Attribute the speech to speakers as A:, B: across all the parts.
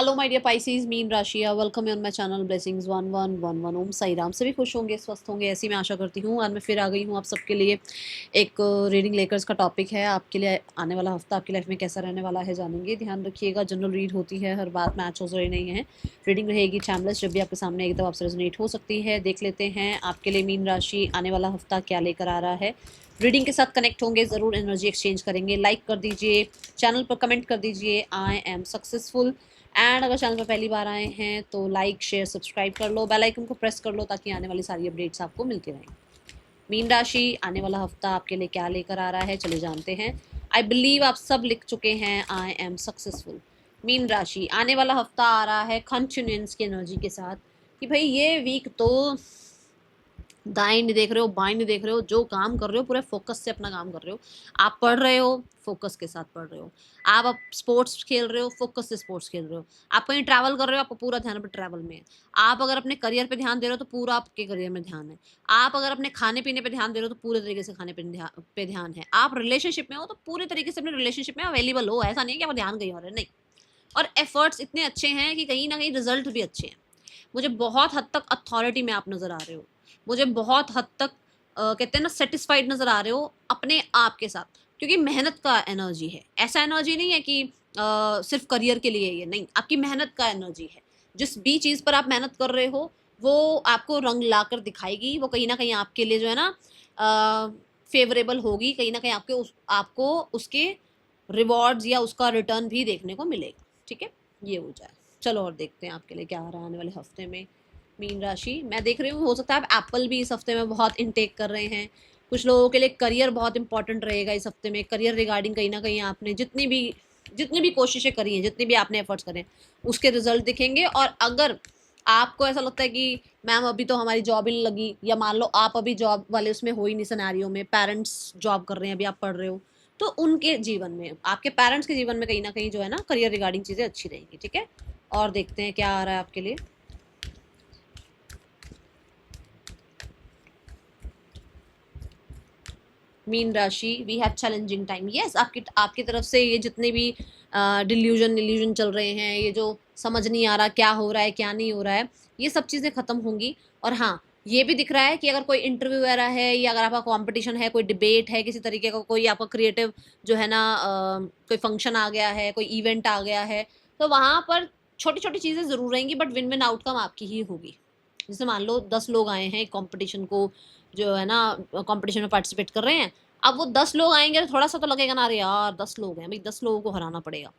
A: Hello my dear Pisces, मीन राशि, welcome on my channel blessings 1111। Om Sai Ram. सभी खुश होंगे, स्वस्थ होंगे, ऐसी मैं आशा करती हूँ। आज मैं फिर आ गई हूँ आप सबके लिए एक रीडिंग लेकर। इसका टॉपिक है आपके लिए आने वाला हफ्ता आपकी लाइफ में कैसा रहने वाला है, जानेंगे। ध्यान रखिएगा, जनरल रीड होती है, हर बात मैच हो रही नहीं है। रीडिंग रहेगी टाइमलेस, जब भी आपके सामने एकदम आपसे रेजोनेट हो सकती है। देख लेते हैं आपके लिए मीन राशि आने वाला हफ्ता क्या लेकर आ रहा है। रीडिंग के साथ कनेक्ट होंगे, ज़रूर एनर्जी एक्सचेंज करेंगे। लाइक कर दीजिए, चैनल पर कमेंट कर दीजिए आई एम सक्सेसफुल। एंड अगर चैनल पर पहली बार आए हैं तो लाइक शेयर सब्सक्राइब कर लो, बेल आइकन को प्रेस कर लो ताकि आने वाली सारी अपडेट्स आपको मिलती रहें। मीन राशि आने वाला हफ्ता आपके लिए क्या लेकर आ रहा है, चले जानते हैं। आई बिलीव आप सब लिख चुके हैं आई एम सक्सेसफुल। मीन राशि आने वाला हफ्ता आ रहा है कंटिन्यूंस की एनर्जी के साथ कि भाई ये वीक तो दाएं नहीं देख रहे हो, बाएं नहीं देख रहे हो, जो काम कर रहे हो पूरे फोकस से अपना काम कर रहे हो। आप पढ़ रहे हो, फोकस के साथ पढ़ रहे हो। आप अब स्पोर्ट्स खेल रहे हो, फोकस से स्पोर्ट्स खेल रहे हो। आप कहीं ट्रैवल कर रहे हो, आपका पूरा ध्यान अपने ट्रैवल में है। आप अगर अपने करियर पे ध्यान दे रहे हो तो पूरा आपके करियर में ध्यान है। आप अगर अपने खाने पीने पे ध्यान दे रहे हो तो पूरे तरीके से खाने पीने पे ध्यान है। आप रिलेशनशिप में हो तो पूरे तरीके से अपने रिलेशनशिप में अवेलेबल हो। ऐसा नहीं है कि आप ध्यान कहीं और है, नहीं। और एफर्ट्स इतने अच्छे हैं कि कहीं ना कहीं रिजल्ट भी अच्छे हैं। मुझे बहुत हद तक अथॉरिटी में आप नज़र आ रहे हो। मुझे बहुत हद तक कहते हैं ना, सेटिस्फाइड नज़र आ रहे हो अपने आप के साथ, क्योंकि मेहनत का एनर्जी है। ऐसा एनर्जी नहीं है कि सिर्फ करियर के लिए, ये नहीं, आपकी मेहनत का एनर्जी है। जिस भी चीज़ पर आप मेहनत कर रहे हो वो आपको रंग ला कर दिखाएगी। वो कहीं ना कहीं आपके लिए जो है ना फेवरेबल होगी। कहीं ना कहीं आपको उसके रिवॉर्ड्स या उसका रिटर्न भी देखने को मिलेगा। ठीक है, ये हो जाए। चलो और देखते हैं आपके लिए क्या आ रहा है आने वाले हफ्ते में। मीन राशि, मैं देख रही हूँ हो सकता है आप एप्पल भी इस हफ्ते में बहुत इनटेक कर रहे हैं। कुछ लोगों के लिए करियर बहुत इंपॉर्टेंट रहेगा इस हफ्ते में। करियर रिगार्डिंग कहीं ना कहीं आपने जितनी भी कोशिशें करी हैं, जितनी भी आपने एफर्ट्स करें, उसके रिजल्ट दिखेंगे। और अगर आपको ऐसा लगता है कि मैम अभी तो हमारी जॉब ही नहीं लगी, या मान लो आप अभी जॉब वाले उसमें हो ही नहीं, सिनेरियो में पेरेंट्स जॉब कर रहे हैं, अभी आप पढ़ रहे हो, तो उनके जीवन में, आपके पेरेंट्स के जीवन में कहीं ना कहीं जो है ना करियर रिगार्डिंग चीज़ें अच्छी रहेंगी। ठीक है, और देखते हैं क्या आ रहा है आपके लिए। मीन राशि, we have challenging time. Yes, आपकी आपकी तरफ से ये जितने भी डिल्यूजन चल रहे हैं, ये जो समझ नहीं आ रहा क्या हो रहा है क्या नहीं हो रहा है, ये सब चीज़ें ख़त्म होंगी। और हाँ, ये भी दिख रहा है कि अगर कोई इंटरव्यू वगैरह है, या अगर आपका कंपटीशन है, कोई डिबेट है किसी तरीके का, कोई आपका क्रिएटिव जो है ना कोई फंक्शन आ गया है, कोई इवेंट आ गया है, तो वहाँ पर छोटी छोटी चीज़ें ज़रूर रहेंगी, बट विन विन आउटकम आपकी ही होगी। जैसे मान लो 10 लोग आए हैं एक कॉम्पिटिशन को, जो है ना कॉम्पिटिशन में पार्टिसिपेट कर रहे हैं। अब वो 10 लोग आएंगे तो थोड़ा सा तो लगेगा ना, अरे यार 10 लोग हैं भाई, 10 लोगों को हराना पड़ेगा।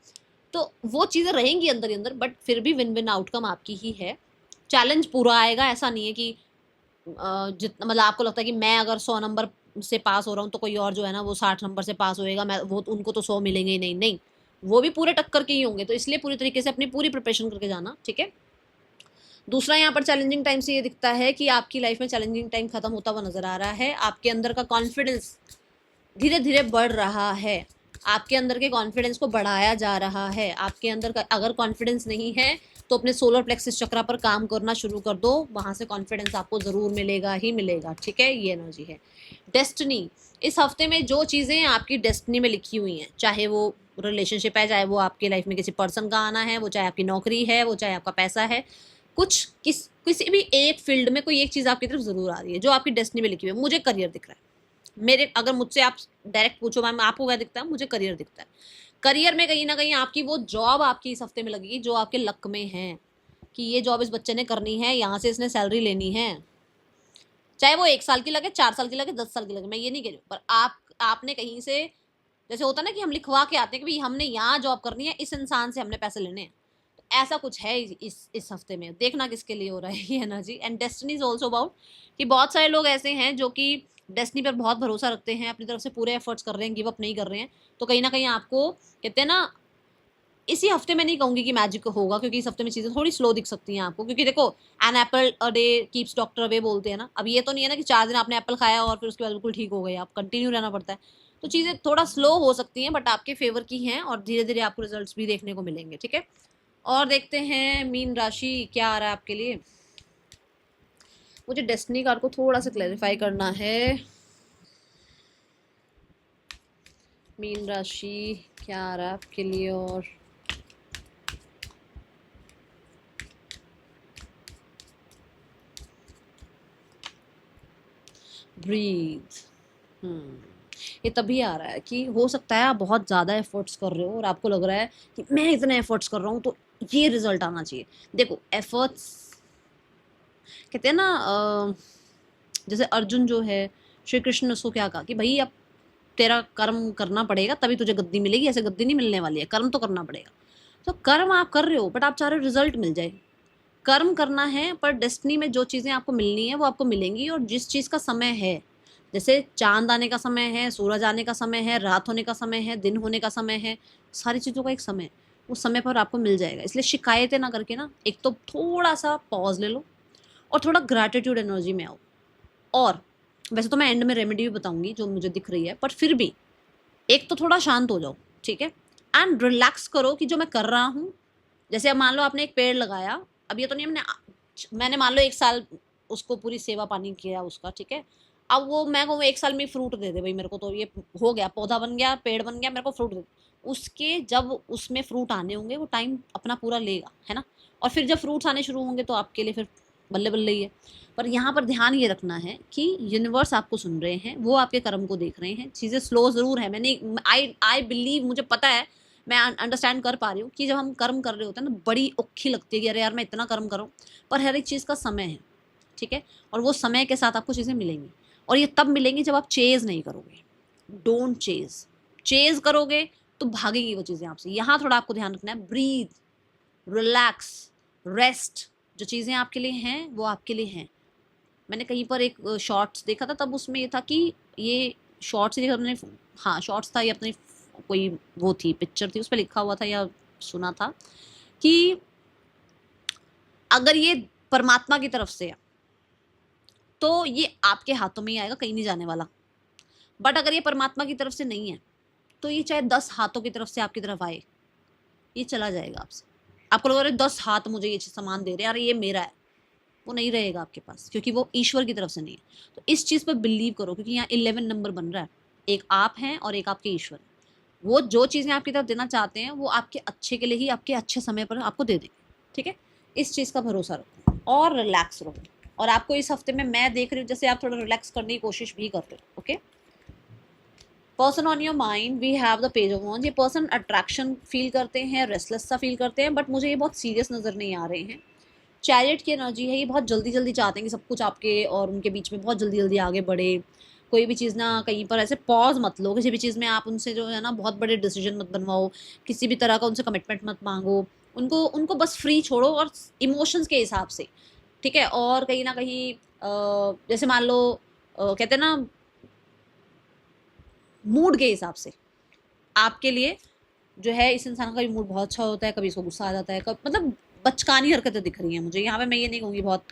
A: तो वो चीज़ें रहेंगी अंदर ही अंदर, बट फिर भी विन विन आउटकम आपकी ही है। चैलेंज पूरा आएगा, ऐसा नहीं है कि जितना मतलब आपको लगता है कि मैं अगर 100 नंबर से पास हो रहा हूँ तो कोई और जो है ना वो 60 नंबर से पास होएगा, मैं वो उनको तो 100 मिलेंगे ही नहीं। नहीं, वो भी पूरे टक्कर के ही होंगे। तो इसलिए पूरी तरीके से अपनी पूरी प्रिपरेशन करके जाना। ठीक है। दूसरा यहाँ पर चैलेंजिंग टाइम से ये दिखता है कि आपकी लाइफ में चैलेंजिंग टाइम खत्म होता हुआ नजर आ रहा है। आपके अंदर का कॉन्फिडेंस धीरे धीरे बढ़ रहा है। आपके अंदर के कॉन्फिडेंस को बढ़ाया जा रहा है। आपके अंदर का अगर कॉन्फिडेंस नहीं है तो अपने सोलर प्लेक्सिस चक्रा पर काम करना शुरू कर दो, वहां से कॉन्फिडेंस आपको जरूर मिलेगा ही मिलेगा। ठीक है, ये एनर्जी है। डेस्टिनी, इस हफ्ते में जो चीजें आपकी डेस्टिनी में लिखी हुई हैं, चाहे वो रिलेशनशिप है, चाहे वो आपकी लाइफ में किसी पर्सन का आना है, वो चाहे आपकी नौकरी है, वो चाहे आपका पैसा है, किसी भी एक फील्ड में कोई एक चीज आपकी तरफ जरूर आ रही है जो आपकी डेस्टिनी में लिखी हुई है। मुझे करियर दिख रहा है। मेरे अगर मुझसे आप डायरेक्ट पूछो मैम आपको क्या दिखता है, मुझे करियर दिखता है। करियर में कहीं ना कहीं आपकी वो जॉब आपकी इस हफ्ते में लगेगी जो आपके लक में है, कि ये जॉब इस बच्चे ने करनी है, यहाँ से इसने सैलरी लेनी है। चाहे वो 1 साल की लगे, 4 साल की लगे, 10 साल की लगे, मैं ये नहीं कह रही हूँ, पर आपने कहीं से, जैसे होता है ना कि हम लिखवा के आते हैं कि भाई हमने यहाँ जॉब करनी है, इस इंसान से हमने पैसे लेने हैं। तो ऐसा कुछ है इस हफ्ते में। देखना किसके लिए हो रहा है ये energy. And destiny is also about कि बहुत सारे लोग ऐसे हैं जो कि डेस्टिनी पर बहुत भरोसा रखते हैं, अपनी तरफ से पूरे एफर्ट्स कर रहे हैं, गिव अप नहीं कर रहे हैं। तो कहीं ना कहीं आपको कहते हैं ना, इसी हफ्ते में नहीं कहूंगी कि मैजिक होगा, क्योंकि इस हफ्ते में चीजें थोड़ी स्लो दिख सकती हैं आपको, क्योंकि देखो an apple a day keeps doctor away बोलते हैं ना। अब ये तो नहीं है ना कि 4 दिन आपने एप्पल खाया और फिर उसके बाद बिल्कुल ठीक हो गए, आप कंटिन्यू रहना पड़ता है। तो चीजें थोड़ा स्लो हो सकती हैं, बट आपके फेवर की हैं, और धीरे धीरे आपको रिजल्ट्स भी देखने को मिलेंगे। ठीक है, और देखते हैं मीन राशि क्या आ रहा है आपके लिए। मुझे डेस्टिनी कार्ड को थोड़ा सा क्लैरिफाई करना है। मीन राशि क्या आ रहा है आपके लिए, और ब्रीथ। ये तभी आ रहा है कि हो सकता है आप बहुत ज़्यादा एफर्ट्स कर रहे हो और आपको लग रहा है कि मैं इतने एफर्ट्स कर रहा हूँ तो ये रिजल्ट आना चाहिए। देखो एफर्ट्स कहते हैं ना, जैसे अर्जुन जो है, श्री कृष्ण ने उसको क्या कहा कि भाई अब तेरा कर्म करना पड़ेगा तभी तुझे गद्दी मिलेगी, ऐसे गद्दी नहीं मिलने वाली है, कर्म तो करना पड़ेगा। तो कर्म आप कर रहे हो बट आप चाह रहे हो रिजल्ट मिल जाए। कर्म करना है पर डेस्टिनी में जो चीज़ें आपको मिलनी है वो आपको मिलेंगी, और जिस चीज़ का समय है, जैसे चांद आने का समय है, सूरज आने का समय है, रात होने का समय है, दिन होने का समय है, सारी चीज़ों का एक समय है, उस समय पर आपको मिल जाएगा। इसलिए शिकायतें ना करके ना, एक तो थोड़ा सा पॉज ले लो और थोड़ा ग्रैटिट्यूड एनर्जी में आओ। और वैसे तो मैं एंड में रेमेडी भी बताऊंगी जो मुझे दिख रही है, पर फिर भी एक तो थोड़ा शांत हो जाओ, ठीक है, एंड रिलैक्स करो कि जो मैं कर रहा हूँ। जैसे अब मान लो आपने एक पेड़ लगाया, अब ये तो नहीं मैंने मान लो 1 साल उसको पूरी सेवा पानी किया उसका, ठीक है, अब वो मैं कहूँ 1 साल में फ्रूट दे दे भाई मेरे को, तो ये हो गया, पौधा बन गया, पेड़ बन गया, मेरे को फ्रूट दे। उसके जब उसमें फ्रूट आने होंगे वो टाइम अपना पूरा लेगा, है ना, और फिर जब फ्रूट्स आने शुरू होंगे तो आपके लिए फिर बल्ले बल्ले ही है। पर यहाँ पर ध्यान ये रखना है कि यूनिवर्स आपको सुन रहे हैं, वो आपके कर्म को देख रहे हैं। चीज़ें स्लो ज़रूर है, मैंने आई बिलीव, मुझे पता है, मैं अंडरस्टैंड कर पा रही हूँ कि जब हम कर्म कर रहे होते हैं ना, बड़ी औखी लगती है कि अरे यार मैं इतना कर्म करूँ, पर हर एक चीज़ का समय है, ठीक है, और वो समय के साथ आपको चीज़ें मिलेंगी, और ये तब मिलेंगी जब आप चेज़ नहीं करोगे। डोंट चेज़, चेज़ करोगे तो भागेगी वो चीज़ें आपसे। यहाँ थोड़ा आपको ध्यान रखना है, ब्रीथ, रिलैक्स, रेस्ट, जो चीज़ें आपके लिए हैं वो आपके लिए हैं। मैंने कहीं पर एक शॉर्ट्स देखा था, तब उसमें ये था कि ये शॉर्ट्स ही हमने, हाँ शॉर्ट्स था, ये अपनी कोई वो थी पिक्चर थी, उस पर लिखा हुआ था या सुना था कि अगर ये परमात्मा की तरफ से है तो ये आपके हाथों में ही आएगा, कहीं नहीं जाने वाला। बट अगर ये परमात्मा की तरफ से नहीं है तो ये चाहे 10 हाथों की तरफ से आपकी तरफ आए, ये चला जाएगा आपसे। आपको लग रहा है 10 हाथ मुझे ये सामान दे रहे हैं, अरे ये मेरा है, वो नहीं रहेगा आपके पास, क्योंकि वो ईश्वर की तरफ से नहीं है। तो इस चीज़ पर बिलीव करो, क्योंकि यहाँ 11 नंबर बन रहा है, एक आप हैं और एक आपके ईश्वर। वो जो चीज़ें आपकी तरफ देना चाहते हैं वो आपके अच्छे के लिए ही, आपके अच्छे समय पर आपको दे देंगे, ठीक है। इस चीज़ का भरोसा रखो और रिलैक्स रहो। और आपको इस हफ्ते में मैं देख रही हूँ जैसे आप थोड़ा रिलैक्स करने की कोशिश भी कर रहे हो, okay. Person on your mind, we have the page of wands. ये पर्सन अट्रैक्शन फील करते हैं, रेस्टलेस सा फील करते हैं, बट मुझे ये बहुत सीरियस नज़र नहीं आ रहे हैं। चैरियट की एनर्जी है, ये बहुत जल्दी जल्दी चाहते हैं कि सब कुछ आपके और उनके बीच में बहुत जल्दी जल्दी आगे बढ़े। कोई भी चीज़ ना कहीं पर ऐसे पॉज मत लो, किसी भी चीज़ में आप उनसे जो है ना बहुत बड़े डिसीजन मत बनवाओ, किसी भी तरह का उनसे कमिटमेंट मत मांगो। उनको उनको बस फ्री छोड़ो और इमोशंस के हिसाब से, ठीक है। और कहीं ना कहीं जैसे मान लो कहते हैं ना, मूड के हिसाब से आपके लिए जो है, इस इंसान का भी मूड बहुत अच्छा होता है, कभी इसको गुस्सा आ जाता है, कब मतलब बचकानी हरकतें दिख रही हैं मुझे यहाँ पे। मैं ये नहीं कहूँगी बहुत,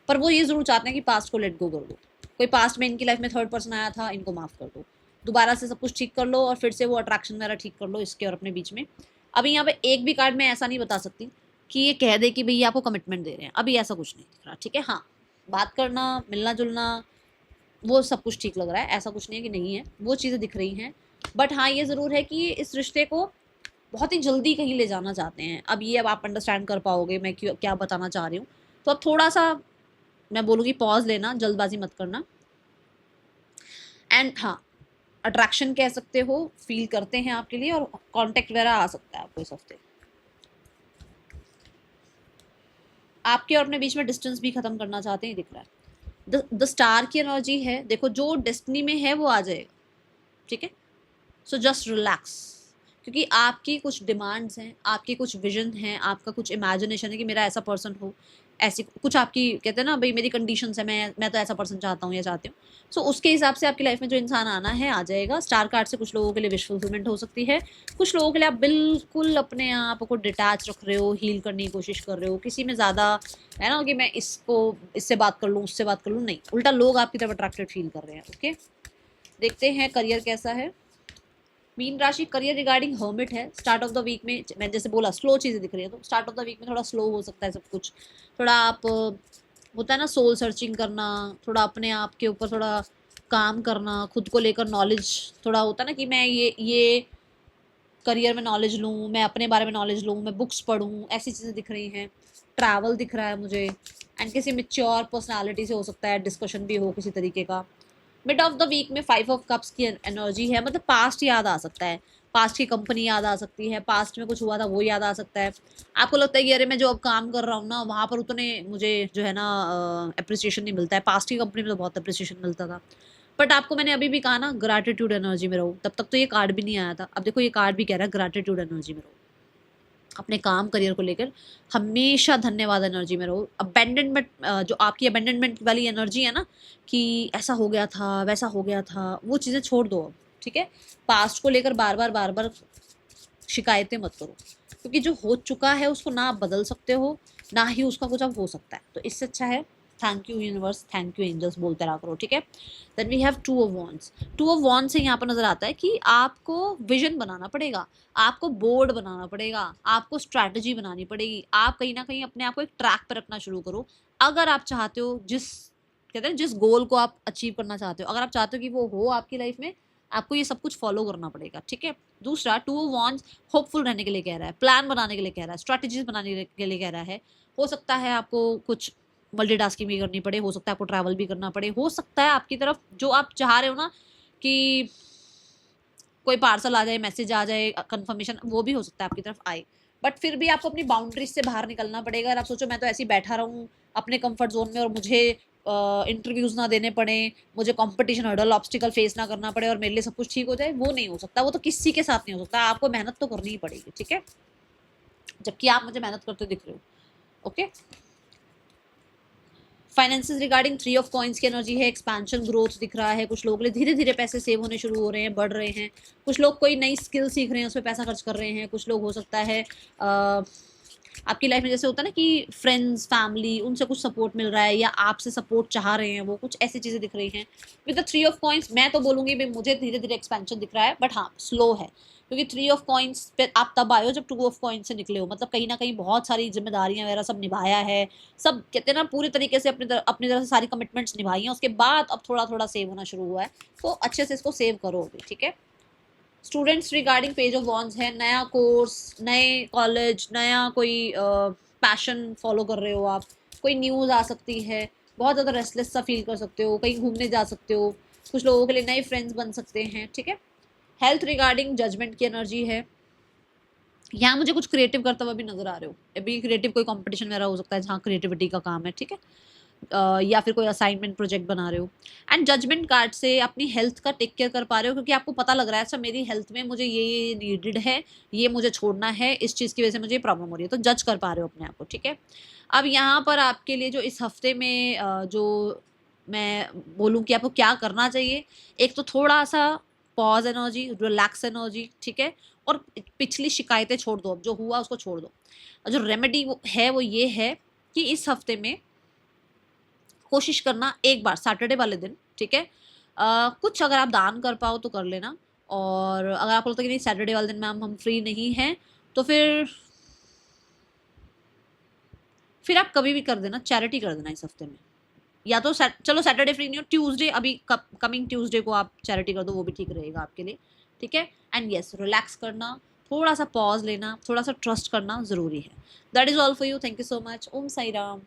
A: पर वो ये ज़रूर चाहते हैं कि पास्ट को लेट गो कर दो। कोई पास्ट में इनकी लाइफ में थर्ड पर्सन आया था, इनको माफ़ कर दो, दोबारा से सब कुछ ठीक कर लो और फिर से वो अट्रैक्शन वगैरह ठीक कर लो इसके और अपने बीच में। अभी यहाँ पे एक भी कार्ड में ऐसा नहीं बता सकती कि ये कह दे कि भैया आपको कमिटमेंट दे रहे हैं, अभी ऐसा कुछ नहीं दिख रहा, ठीक है। हाँ, बात करना, मिलना जुलना, वो सब कुछ ठीक लग रहा है, ऐसा कुछ नहीं है कि नहीं है, वो चीज़ें दिख रही हैं। बट हाँ, ये ज़रूर है कि इस रिश्ते को बहुत ही जल्दी कहीं ले जाना चाहते हैं। अब आप अंडरस्टैंड कर पाओगे मैं क्यों क्या बताना चाह रही हूँ। तो अब थोड़ा सा मैं बोलूँगी पॉज लेना, जल्दबाजी मत करना। एंड हाँ, अट्रैक्शन कह सकते हो, फील करते हैं आपके लिए, और कांटेक्ट वगैरह आ सकता है आपको इस हफ्ते। आपके और अपने बीच में डिस्टेंस भी खत्म करना चाहते हैं, दिख रहा है। द स्टार की एनर्जी है, देखो जो डेस्टिनी में है वो आ जाएगा, ठीक है। सो जस्ट रिलैक्स, क्योंकि आपकी कुछ डिमांड्स हैं, आपकी कुछ विजन हैं, आपका कुछ इमेजिनेशन है कि मेरा ऐसा पर्सन हो, ऐसी कुछ आपकी कहते हैं ना भाई मेरी कंडीशंस है, मैं तो ऐसा पर्सन चाहता हूँ या चाहती हूँ। सो उसके हिसाब से आपकी लाइफ में जो इंसान आना है आ जाएगा। स्टार कार्ड से कुछ लोगों के लिए विश फुलफिलमेंट हो सकती है, कुछ लोगों के लिए आप बिल्कुल अपने आप को डिटैच रख रहे हो, हील करने की कोशिश कर रहे हो, किसी में ज़्यादा है ना कि मैं इससे बात कर लूँ, उससे बात कर लूँ, नहीं, उल्टा लोग आपकी तरफ अट्रैक्टेड फील कर रहे हैं, ओके। देखते हैं करियर कैसा है। मीन राशि, करियर रिगार्डिंग हर्मिट है। स्टार्ट ऑफ द वीक में मैं जैसे बोला स्लो चीज़ें दिख रही है, तो स्टार्ट ऑफ द वीक में थोड़ा स्लो हो सकता है सब कुछ। थोड़ा आप होता है ना सोल सर्चिंग करना, थोड़ा अपने आप के ऊपर थोड़ा काम करना, खुद को लेकर नॉलेज थोड़ा होता है ना कि मैं ये करियर में नॉलेज लूँ, मैं अपने बारे में नॉलेज लूँ, मैं बुक्स पढ़ूँ, ऐसी चीज़ें दिख रही हैं। ट्रैवल दिख रहा है मुझे, एंड किसी मेच्योर पर्सनालिटी से हो सकता है डिस्कशन भी हो किसी तरीके का। मिड ऑफ द वीक में 5 ऑफ कप्स की एनर्जी है, मतलब पास्ट याद आ सकता है, पास्ट की कंपनी याद आ सकती है, पास्ट में कुछ हुआ था वो याद आ सकता है। आपको लगता है कि अरे मैं जो अब काम कर रहा हूँ ना वहाँ पर उतने मुझे जो है ना अप्रिसिएशन नहीं मिलता है, पास्ट की कंपनी में तो बहुत अप्रिसिएशन मिलता था। बट आपको मैंने अभी भी कहा ना ग्रैटिट्यूड एनर्जी में रहो, तब तक तो ये कार्ड भी नहीं आया था, अब देखो ये कार्ड भी कह रहा है ग्रैटिट्यूड एनर्जी में रहो, अपने काम करियर को लेकर हमेशा धन्यवाद एनर्जी में रहो। अबेंडनमेंट जो आपकी अबेंडनमेंट वाली एनर्जी है ना कि ऐसा हो गया था वैसा हो गया था, वो चीज़ें छोड़ दो अब, ठीक है। पास्ट को लेकर बार बार शिकायतें मत करो, क्योंकि जो हो चुका है उसको ना आप बदल सकते हो, ना ही उसका कुछ अब हो सकता है। तो इससे अच्छा है thank you universe, thank you angels बोलते रहा करो, ठीक है। Then we have 2 of wands. 2 of wands से यहाँ पर नजर आता है कि आपको विजन बनाना पड़ेगा, आपको बोर्ड बनाना पड़ेगा, आपको स्ट्रैटेजी बनानी पड़ेगी, आप कहीं ना कहीं अपने आप को एक ट्रैक पर रखना शुरू करो। अगर आप चाहते हो जिस कहते हैं जिस गोल को आप अचीव करना चाहते हो, अगर आप चाहते हो कि वो हो आपकी लाइफ में, आपको ये सब कुछ फॉलो करना पड़ेगा, ठीक है। दूसरा 2 ऑफ वॉन्ड्स होपफुल रहने के लिए कह रहा है, प्लान बनाने के लिए कह रहा है, स्ट्रैटेजीज बनाने के लिए कह रहा है। हो सकता है आपको कुछ मल्टीटास्किंग भी करनी पड़े, हो सकता है आपको ट्रैवल भी करना पड़े, हो सकता है आपकी तरफ जो आप चाह रहे हो ना कि कोई पार्सल आ जाए, मैसेज आ जाए, कंफर्मेशन, वो भी हो सकता है आपकी तरफ आए। बट फिर भी आपको अपनी बाउंड्रीज से बाहर निकलना पड़ेगा। अगर आप सोचो मैं तो ऐसे ही बैठा रहूँ अपने कंफर्ट जोन में और मुझे इंटरव्यूज ना देने पड़े, मुझे कंपटीशन हर्डल ऑब्स्टिकल फेस ना करना पड़े और मेरे लिए सब कुछ ठीक हो जाए, वो नहीं हो सकता, वो तो किसी के साथ नहीं हो सकता। आपको मेहनत तो करनी ही पड़ेगी, ठीक है, जबकि आप मुझे मेहनत करते दिख रहे हो, okay. Finances regarding 3 of coins की एनर्जी है, एक्सपेंशन ग्रोथ दिख रहा है, कुछ लोगों के लिए धीरे धीरे पैसे सेव होने शुरू हो रहे हैं, बढ़ रहे हैं, कुछ लोग कोई नई स्किल सीख रहे हैं उस पर पैसा खर्च कर रहे हैं, कुछ लोग हो सकता है आपकी लाइफ में जैसे होता है ना कि फ्रेंड्स फैमिली उनसे कुछ सपोर्ट मिल रहा है या आपसे सपोर्ट चाह रहे हैं, वो कुछ ऐसी चीज़ें दिख रही हैं। विद द 3 ऑफ कॉइंस मैं तो बोलूँगी भाई मुझे धीरे धीरे एक्सपेंशन दिख रहा है, बट हाँ स्लो है, क्योंकि 3 ऑफ कॉइंस पे आप तब आए हो जब 2 ऑफ कॉइंस से निकले हो, मतलब कहीं ना कहीं बहुत सारी जिम्मेदारियां वगैरह सब निभाया है, सब कहते हैं ना पूरी तरीके से अपनी तरफ से सारी कमिटमेंट्स निभाई हैं, उसके बाद अब थोड़ा थोड़ा सेव होना शुरू हुआ है, तो अच्छे से इसको सेव करो अभी, ठीक है। Students regarding page of wands है, नया कोर्स, नए कॉलेज, नया कोई पैशन फॉलो कर रहे हो आप, कोई न्यूज़ आ सकती है, बहुत ज़्यादा रेस्टलेस सा फील कर सकते हो, कहीं घूमने जा सकते हो, कुछ लोगों के लिए नए फ्रेंड्स बन सकते हैं, ठीक है। हेल्थ रिगार्डिंग जजमेंट की एनर्जी है, यहाँ मुझे कुछ क्रिएटिव करता हुआ भी नजर आ रहे हो, अभी क्रिएटिव कोई कंपटीशन वगैरह हो सकता है जहाँ क्रिएटिविटी का काम है, ठीक है। या फिर कोई असाइनमेंट प्रोजेक्ट बना रहे हो। एंड जजमेंट कार्ड से अपनी हेल्थ का टेक केयर कर पा रहे हो, क्योंकि आपको पता लग रहा है अच्छा मेरी हेल्थ में मुझे ये नीडेड है, ये मुझे छोड़ना है, इस चीज़ की वजह से मुझे प्रॉब्लम हो रही है, तो जज कर पा रहे हो अपने आप को, ठीक है। अब यहाँ पर आपके लिए जो इस हफ्ते में जो मैं बोलूँ कि आपको क्या करना चाहिए, एक तो थोड़ा सा पॉज एनर्जी, रिलैक्स एनर्जी, ठीक है, और पिछली शिकायतें छोड़ दो, अब जो हुआ उसको छोड़ दो। जो रेमेडी है वो ये है कि इस हफ्ते में कोशिश करना एक बार सैटरडे वाले दिन, ठीक है, कुछ अगर आप दान कर पाओ तो कर लेना, और अगर आपको लगता है कि नहीं सैटरडे वाले दिन मैम हम फ्री नहीं हैं, तो फिर आप कभी भी कर देना, चैरिटी कर देना इस हफ्ते में, या तो चलो सैटरडे फ्री नहीं हो, ट्यूसडे अभी कमिंग ट्यूसडे को आप चैरिटी कर दो, वो भी ठीक रहेगा आपके लिए, ठीक है। एंड यस रिलैक्स करना, थोड़ा सा पॉज लेना, थोड़ा सा ट्रस्ट करना जरूरी है। That is all for you, thank you so much, Om Sai Ram.